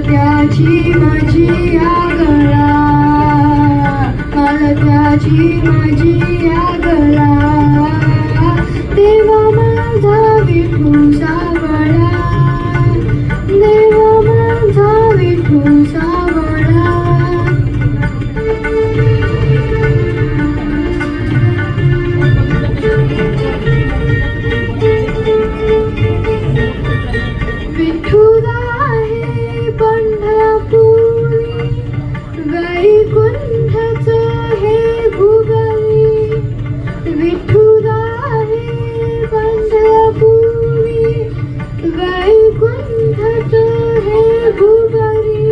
त्याची माझी आगळा, मला त्याची माझी आगळा, देवा माझा विठू सावळा, देवा माझा विठू सावळा. विठुरा हे पंढरपुरी, वैकुंठच हे भुवरी. विठुरा हे पंढरपुरी, वैकुंठच हे भुवरी.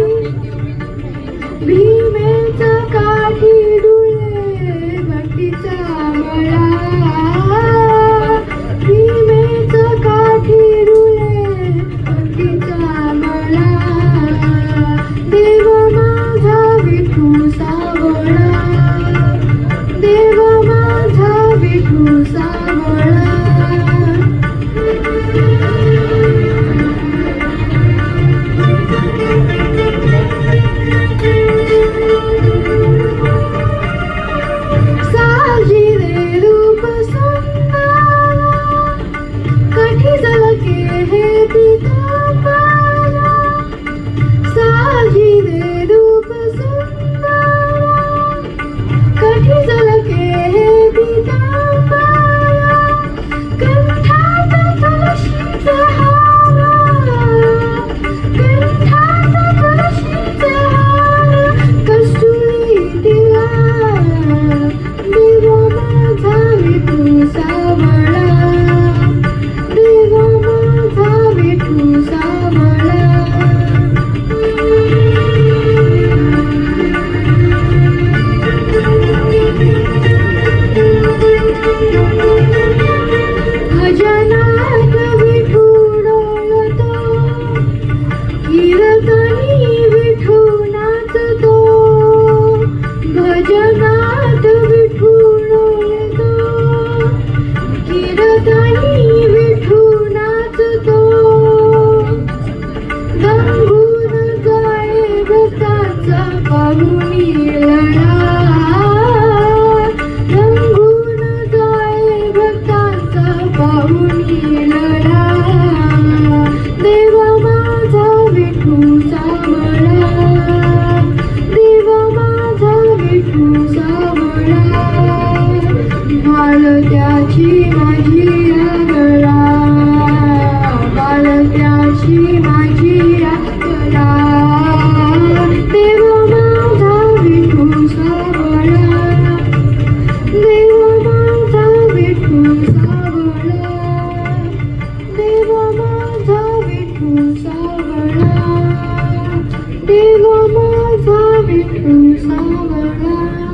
भीमेचा काठी डुले भक्तीचा मळा, भीमेचा काठी डुले भक्तीचा मळा, देव माझा विठू सावळा, देव माझा विठू सावळा. साजिरे रूप सुंदरा, कठी झलके हे पीतांबरा. साजिरे रूप सुंदरा, कठी झलके हे पीतांबरा. कंठात तुळशीचा हार, कंठात तुळशीचा हार, कस्तुरी तिला, देव माझा विठू सावळा, देव माझा विठू सावळा. भजनात विठू डोलतो, कीर्तनी विठू नाचतो. भजनात विठू डोलतो, कीर्तनी विठू नाचतो. गंगून जाळे भक्तांचा पाहुणी लढा, गंगून जाळे भक्तांचा पाहुणी लढा, देव माझा विठू सावळा, देव माझा विठू सावळा. माल त्याची माझी आगळा, माल त्याची माझी आगळा, देव माझा विठू सावळा, देव माझा विठू सावळा, देव माझा विठू सावळा, देव माझा विठू सावळा.